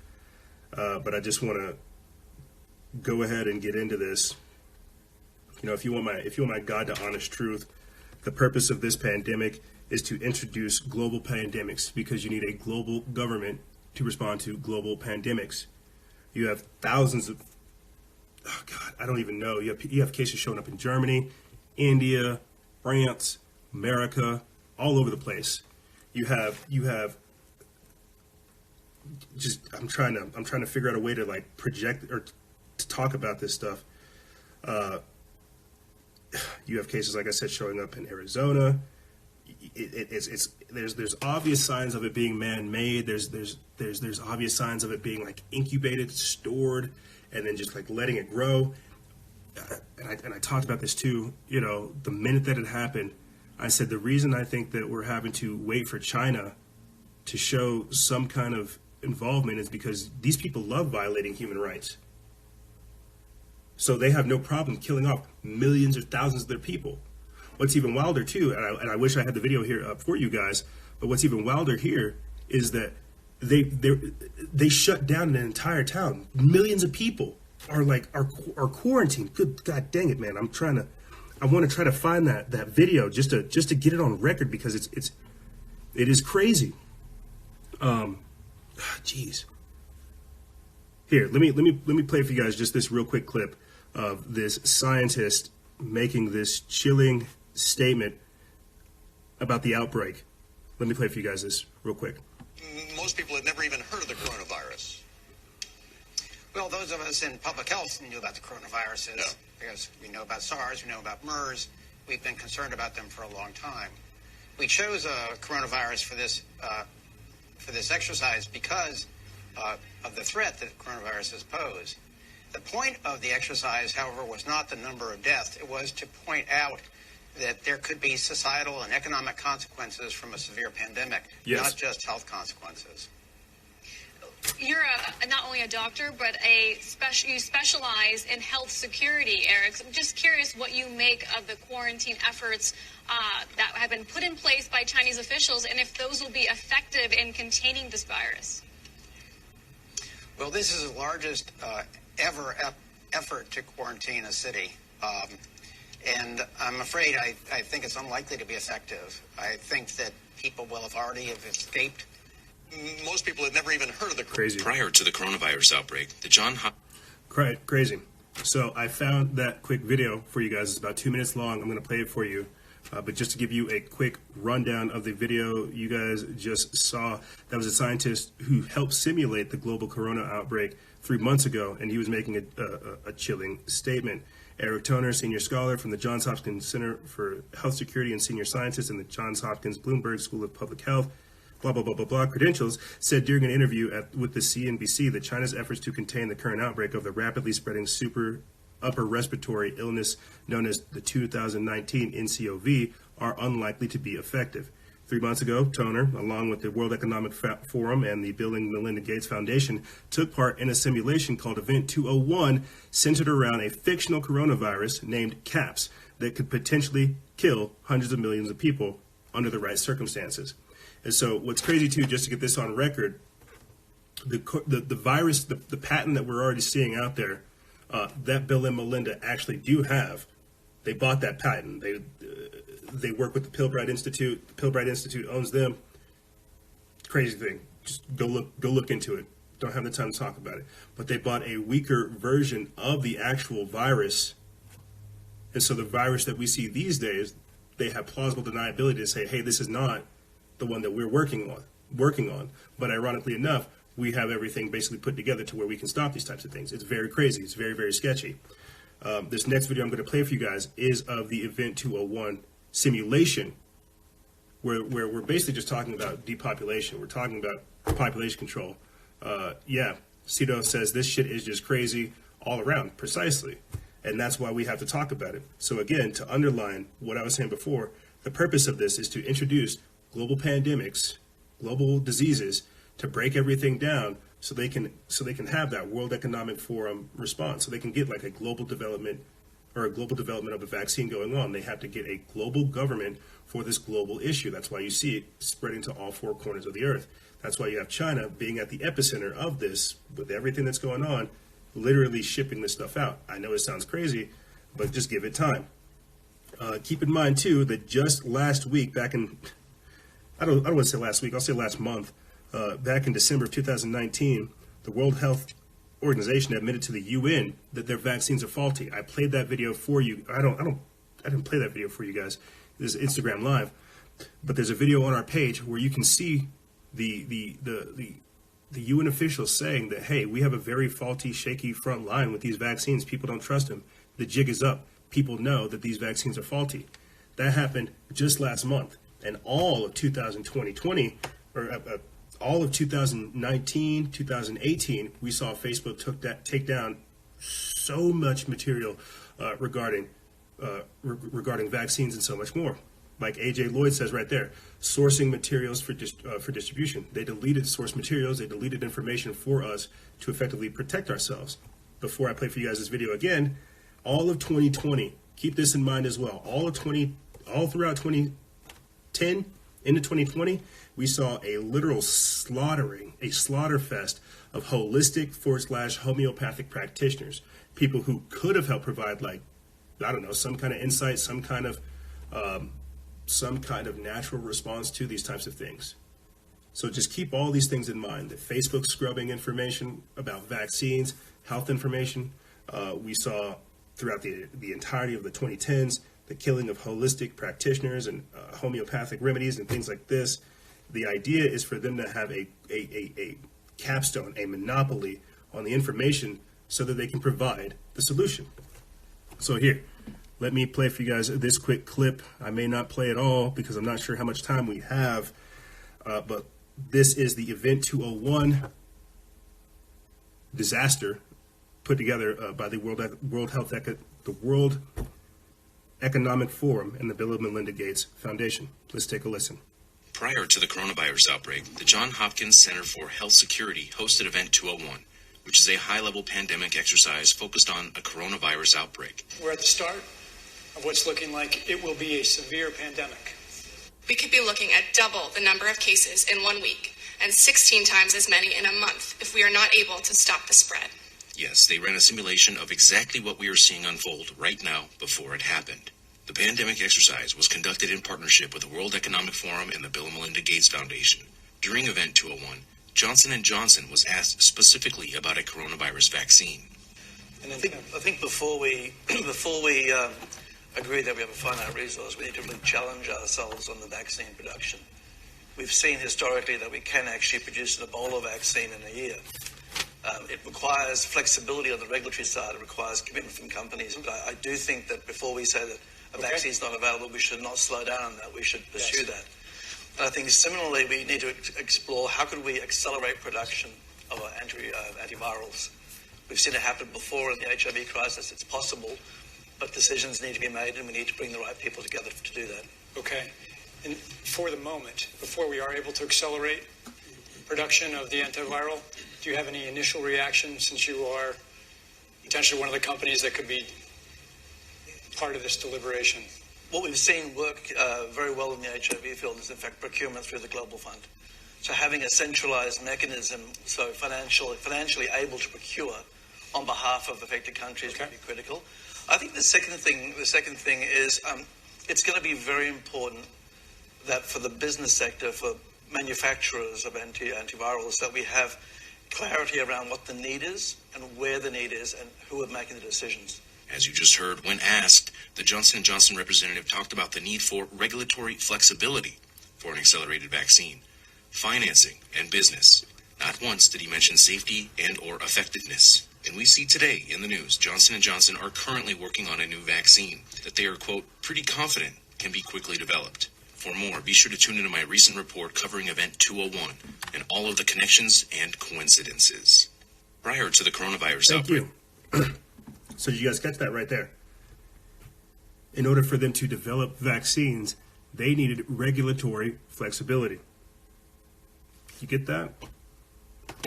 but I just want to go ahead and get into this. You know, if you want my God to honest truth, the purpose of this pandemic is to introduce global pandemics because you need a global government to respond to global pandemics. You have thousands of, oh God, I don't even know. You have cases showing up in Germany, India, France, America, all over the place. You have just, I'm trying to figure out a way to like project or to talk about this stuff. You have cases, like I said, showing up in Arizona. There's obvious signs of it being man-made. There's obvious signs of it being like incubated, stored, and then just like letting it grow. And I talked about this too. You know, the minute that it happened, I said the reason I think that we're having to wait for China to show some kind of involvement is because these people love violating human rights. So they have no problem killing off millions or thousands of their people. What's even wilder too, and I wish I had the video here up for you guys, but what's even wilder here is that they shut down an entire town. Millions of people are quarantined. Good God dang it, man! I want to try to find that video just to get it on record because it is crazy. Jeez. Here, let me play for you guys just this real quick clip of this scientist making this chilling statement about the outbreak. Let me play for you guys this real quick. Most people had never even heard of the coronavirus. Well, those of us in public health knew about the coronaviruses because we know about SARS, we know about MERS. We've been concerned about them for a long time. We chose a coronavirus for this exercise because of the threat that coronaviruses pose. The point of the exercise, however, was not the number of deaths. It was to point out that there could be societal and economic consequences from a severe pandemic, not just health consequences. You're not only a doctor, but you specialize in health security, Eric. So I'm just curious what you make of the quarantine efforts that have been put in place by Chinese officials, and if those will be effective in containing this virus. Well, this is the largest ever effort to quarantine a city. And I'm afraid I think it's unlikely to be effective. I think that people will have already escaped. Most people had never even heard of the Crazy. Prior to the coronavirus outbreak, the Crazy. So I found that quick video for you guys. It's about 2 minutes long. I'm going to play it for you. But just to give you a quick rundown of the video you guys just saw, that was a scientist who helped simulate the global corona outbreak 3 months ago, and he was making a chilling statement. Eric Toner, senior scholar from the Johns Hopkins Center for Health Security and senior scientist in the Johns Hopkins Bloomberg School of Public Health, blah, blah, blah, blah, blah, credentials, said during an interview with the CNBC that China's efforts to contain the current outbreak of the rapidly spreading super upper respiratory illness known as the 2019 NCOV are unlikely to be effective. 3 months ago, Toner, along with the World Economic Forum and the Bill and Melinda Gates Foundation, took part in a simulation called Event 201, centered around a fictional coronavirus named CAPS that could potentially kill hundreds of millions of people under the right circumstances. And so what's crazy, too, just to get this on record, the virus, the patent that we're already seeing out there, that Bill and Melinda actually do have, they bought that patent. They work with the Pilbright Institute. The Pilbright Institute owns them. Crazy thing. Just go look into it. Don't have the time to talk about it. But they bought a weaker version of the actual virus. And so the virus that we see these days, they have plausible deniability to say, hey, this is not the one that we're working on. But ironically enough, we have everything basically put together to where we can stop these types of things. It's very crazy. It's very, very sketchy. This next video I'm going to play for you guys is of the Event 201 simulation, where we're basically just talking about depopulation. We're talking about population control. Cito says this shit is just crazy all around, precisely. And that's why we have to talk about it. So again, to underline what I was saying before, the purpose of this is to introduce global pandemics, global diseases, to break everything down so they can have that World Economic Forum response. So they can get like a global development of a vaccine going on. They have to get a global government for this global issue. That's why you see it spreading to all four corners of the earth. That's why you have China being at the epicenter of this with everything that's going on, literally shipping this stuff out. I know it sounds crazy, but just give it time. Keep in mind too that just last week, back in, I don't want to say last week, I'll say last month, back in December of 2019, the World Health Organization admitted to the UN that their vaccines are faulty. I played that video for you. I didn't play that video for you guys. This is Instagram Live, but there's a video on our page where you can see the UN officials saying that, hey, we have a very faulty, shaky front line with these vaccines. People don't trust them. The jig is up. People know that these vaccines are faulty. That happened just last month, and all of 2020, all of 2019, 2018, we saw Facebook take down so much material regarding vaccines and so much more. Like AJ Lloyd says right there, sourcing materials for distribution. They deleted source materials. They deleted information for us to effectively protect ourselves. Before I play for you guys this video again, all of 2020, keep this in mind as well. All throughout 2010 into 2020, we saw a literal slaughtering, a slaughter fest of holistic / homeopathic practitioners, people who could have helped provide, like, I don't know, some kind of insight, some kind of natural response to these types of things. So just keep all these things in mind. That Facebook scrubbing information about vaccines, health information. We saw throughout the entirety of the 2010s, the killing of holistic practitioners and homeopathic remedies and things like this. The idea is for them to have a capstone, a monopoly on the information so that they can provide the solution. So here, let me play for you guys this quick clip. I may not play it all because I'm not sure how much time we have, but this is the Event 201 disaster put together by the World Economic Forum and the Bill and Melinda Gates Foundation. Let's take a listen. Prior to the coronavirus outbreak, the Johns Hopkins Center for Health Security hosted Event 201, which is a high-level pandemic exercise focused on a coronavirus outbreak. We're at the start of what's looking like it will be a severe pandemic. We could be looking at double the number of cases in 1 week and 16 times as many in a month if we are not able to stop the spread. Yes, they ran a simulation of exactly what we are seeing unfold right now before it happened. The pandemic exercise was conducted in partnership with the World Economic Forum and the Bill and Melinda Gates Foundation. During Event 201, Johnson & Johnson was asked specifically about a coronavirus vaccine. And I think before we agree that we have a finite resource, we need to really challenge ourselves on the vaccine production. We've seen historically that we can actually produce an Ebola vaccine in a year. It requires flexibility on the regulatory side. It requires commitment from companies. But I do think that before we say that a vaccine is not available, we should not slow down on that. We should pursue that. And I think similarly, we need to explore how could we accelerate production of antivirals. We've seen it happen before in the HIV crisis. It's possible, but decisions need to be made, and we need to bring the right people together to do that. Okay. And for the moment, before we are able to accelerate production of the antiviral, do you have any initial reaction, since you are potentially one of the companies that could be part of this deliberation? What we've seen work very well in the HIV field is, in fact, procurement through the Global Fund. So having a centralized mechanism, so financially able to procure on behalf of affected countries would be critical. I think the second thing is it's going to be very important that for the business sector, for manufacturers of antivirals, that we have clarity around what the need is and where the need is and who are making the decisions. As you just heard, when asked, the Johnson & Johnson representative talked about the need for regulatory flexibility for an accelerated vaccine, financing, and business. Not once did he mention safety and or effectiveness. And we see today in the news, Johnson & Johnson are currently working on a new vaccine that they are, quote, pretty confident can be quickly developed. For more, be sure to tune into my recent report covering Event 201 and all of the connections and coincidences. Prior to the coronavirus outbreak. Thank you. So you guys catch that right there? In order for them to develop vaccines, they needed regulatory flexibility. You get that?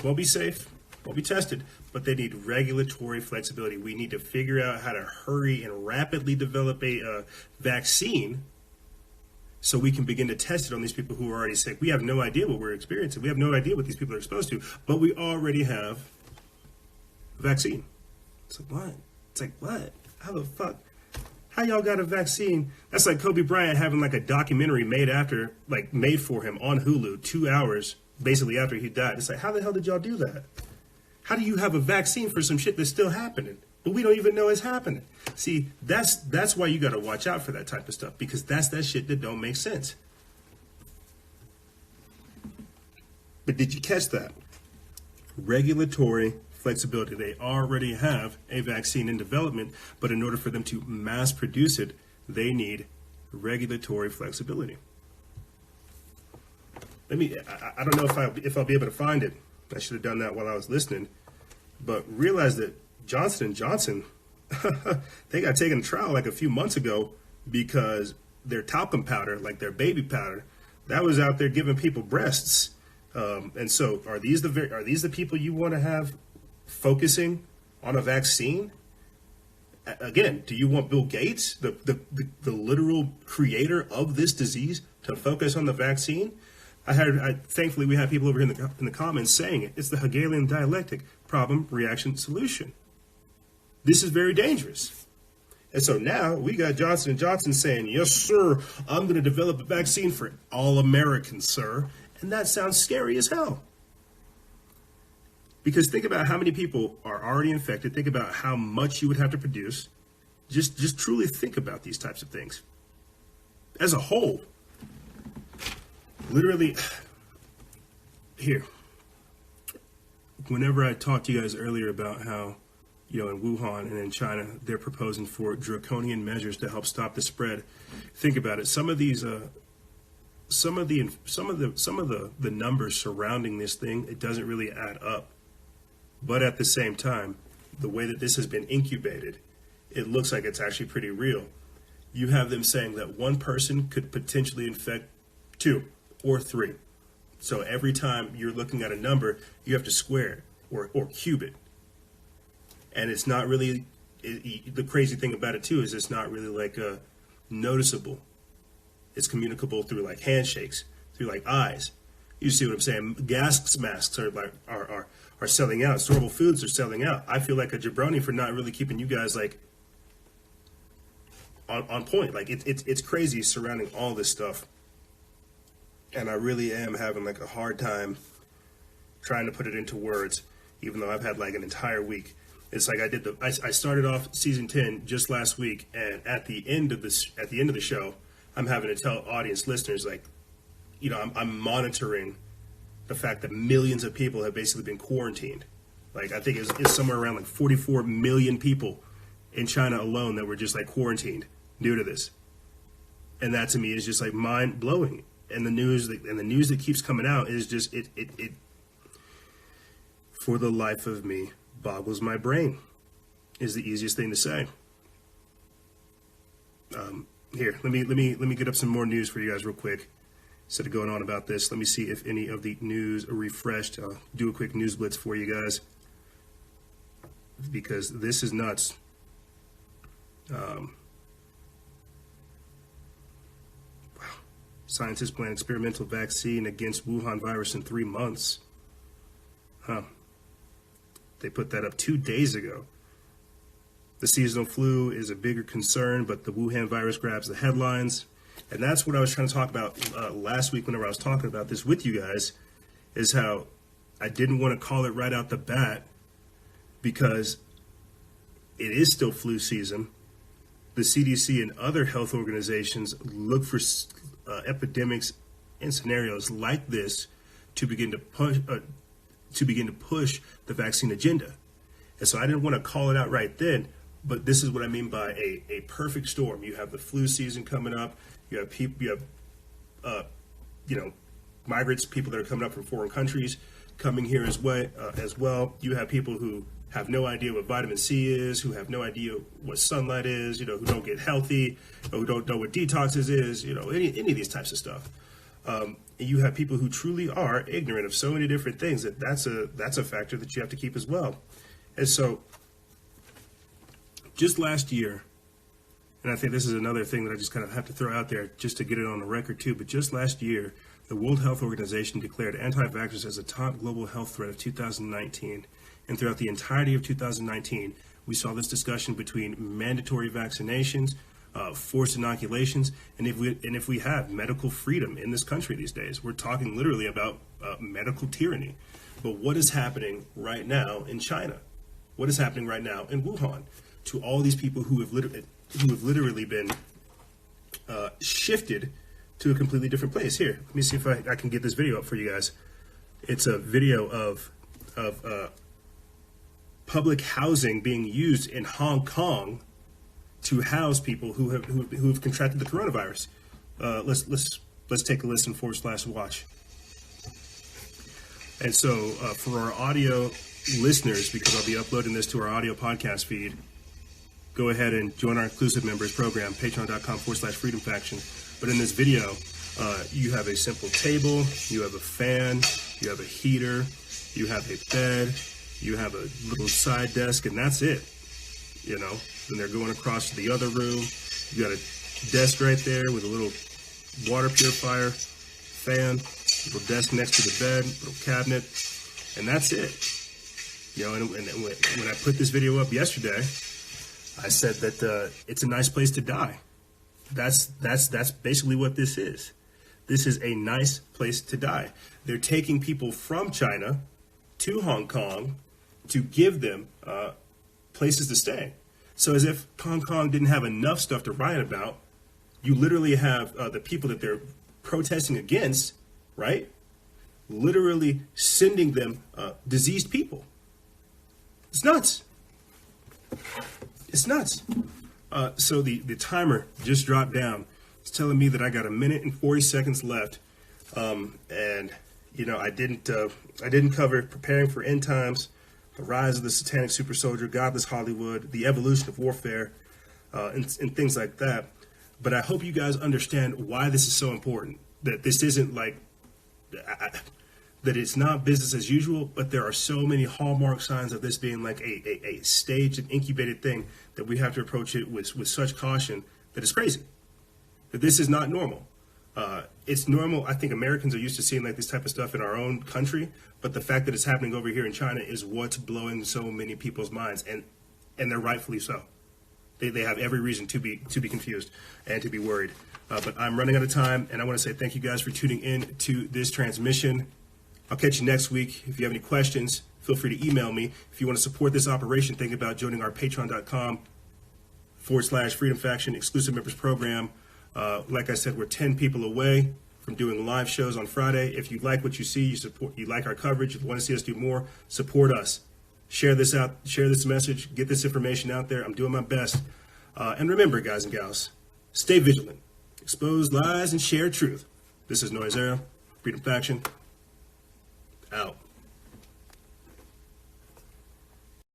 Won't be safe, won't be tested, but they need regulatory flexibility. We need to figure out how to hurry and rapidly develop a vaccine so we can begin to test it on these people who are already sick. We have no idea what we're experiencing. We have no idea what these people are exposed to, but we already have a vaccine. It's like, what? It's like, what? How the fuck? How y'all got a vaccine? That's like Kobe Bryant having like a documentary made for him on Hulu 2 hours basically after he died. It's like, how the hell did y'all do that? How do you have a vaccine for some shit that's still happening, but we don't even know it's happening? See, that's why you got to watch out for that type of stuff, because that's that shit that don't make sense. But did you catch that? Regulatory flexibility. They already have a vaccine in development, but in order for them to mass produce it, they need regulatory flexibility. I don't know if I'll be able to find it. I should have done that while I was listening. But realize that Johnson & Johnson, they got taken to trial like a few months ago because their talcum powder, like their baby powder, that was out there giving people breasts. And so are these the people you want to have focusing on a vaccine? Again, do you want Bill Gates, the literal creator of this disease, to focus on the vaccine? Thankfully, we have people over here in the comments saying it. It's the Hegelian dialectic: problem, reaction, solution. This is very dangerous. And so now we got Johnson & Johnson saying, yes, sir, I'm going to develop a vaccine for all Americans, sir. And that sounds scary as hell. Because think about how many people are already infected. Think about how much you would have to produce. Just truly think about these types of things. As a whole, literally, here, whenever I talked to you guys earlier about how, in Wuhan and in China, they're proposing for draconian measures to help stop the spread. Think about it. Some of these, some of the numbers surrounding this thing, it doesn't really add up. But at the same time, the way that this has been incubated, it looks like it's actually pretty real. You have them saying that one person could potentially infect 2 or 3. So every time you're looking at a number, you have to square it or cube it. And it's not really, the crazy thing about it too is it's not really like noticeable. It's communicable through like handshakes, through like eyes. You see what I'm saying? Gas masks are selling out. Storable foods are selling out. I feel like a jabroni for not really keeping you guys like on point. Like it's crazy surrounding all this stuff. And I really am having like a hard time trying to put it into words, even though I've had like an entire week. It's like I started off season 10 just last week, and at the end of the show, I'm having to tell audience listeners, like, I'm monitoring the fact that millions of people have basically been quarantined. Like, I think it's somewhere around like 44 million people in China alone that were just like quarantined due to this. And that to me is just like mind blowing. And the news that keeps coming out is just it for the life of me boggles my brain, is the easiest thing to say. Here, let me get up some more news for you guys real quick. Instead of going on about this, let me see if any of the news are refreshed. I'll do a quick news blitz for you guys, because this is nuts. Wow. Scientists plan experimental vaccine against Wuhan virus in 3 months. Huh. They put that up 2 days ago. The seasonal flu is a bigger concern, but the Wuhan virus grabs the headlines. And that's what I was trying to talk about last week whenever I was talking about this with you guys, is how I didn't want to call it right out the bat because it is still flu season. The CDC and other health organizations look for epidemics and scenarios like this to begin to push the vaccine agenda. And so I didn't want to call it out right then, but this is what I mean by a perfect storm. You have the flu season coming up. You have people, migrants, people that are coming up from foreign countries coming here as well. You have people who have no idea what vitamin C is, who have no idea what sunlight is, who don't get healthy, who don't know what detoxes is, any of these types of stuff. And you have people who truly are ignorant of so many different things that's a factor that you have to keep as well. And so just last year, and I think this is another thing that I just kind of have to throw out there just to get it on the record too, but just last year, the World Health Organization declared anti-vaxxers as a top global health threat of 2019. And throughout the entirety of 2019, we saw this discussion between mandatory vaccinations, forced inoculations, and if we have medical freedom in this country these days. We're talking literally about medical tyranny. But what is happening right now in China? What is happening right now in Wuhan to all these people who have literally been shifted to a completely different place? Here, let me see if I can get this video up for you guys. It's a video of public housing being used in Hong Kong to house people who have contracted the coronavirus. Let's take a listen /watch. And so for our audio listeners, because I'll be uploading this to our audio podcast feed, go ahead and join our inclusive members program, patreon.com/freedom faction. But in this video, you have a simple table, you have a fan, you have a heater, you have a bed, you have a little side desk, and that's it. Then they're going across to the other room. You got a desk right there with a little water purifier, fan, little desk next to the bed, little cabinet, and that's it. And when I put this video up yesterday, I said that it's a nice place to die. That's basically what this is. This is a nice place to die. They're taking people from China to Hong Kong to give them places to stay. So as if Hong Kong didn't have enough stuff to riot about, you literally have the people that they're protesting against, right? Literally sending them diseased people. It's nuts. It's nuts. So the timer just dropped down. It's telling me that I got 1 minute and 40 seconds left. And I didn't cover preparing for end times, the rise of the satanic super soldier, godless Hollywood, the evolution of warfare, and things like that. But I hope you guys understand why this is so important. That this isn't like that it's not business as usual, but there are so many hallmark signs of this being like a staged and incubated thing that we have to approach it with such caution that it's crazy. That this is not normal. It's normal. I think Americans are used to seeing like this type of stuff in our own country, but the fact that it's happening over here in China is what's blowing so many people's minds, and they're rightfully so. They have every reason to be confused and to be worried. But I'm running out of time, and I want to say thank you guys for tuning in to this transmission. I'll catch you next week. If you have any questions, feel free to email me. If you want to support this operation, think about joining our patreon.com/freedom faction exclusive members program. Like I said, we're 10 people away from doing live shows on Friday. If you like what you see, you like our coverage, you want to see us do more, support us. Share this out, share this message, get this information out there. I'm doing my best. And remember, guys and gals, stay vigilant, expose lies, and share truth. This is Noise Era, Freedom Faction, out.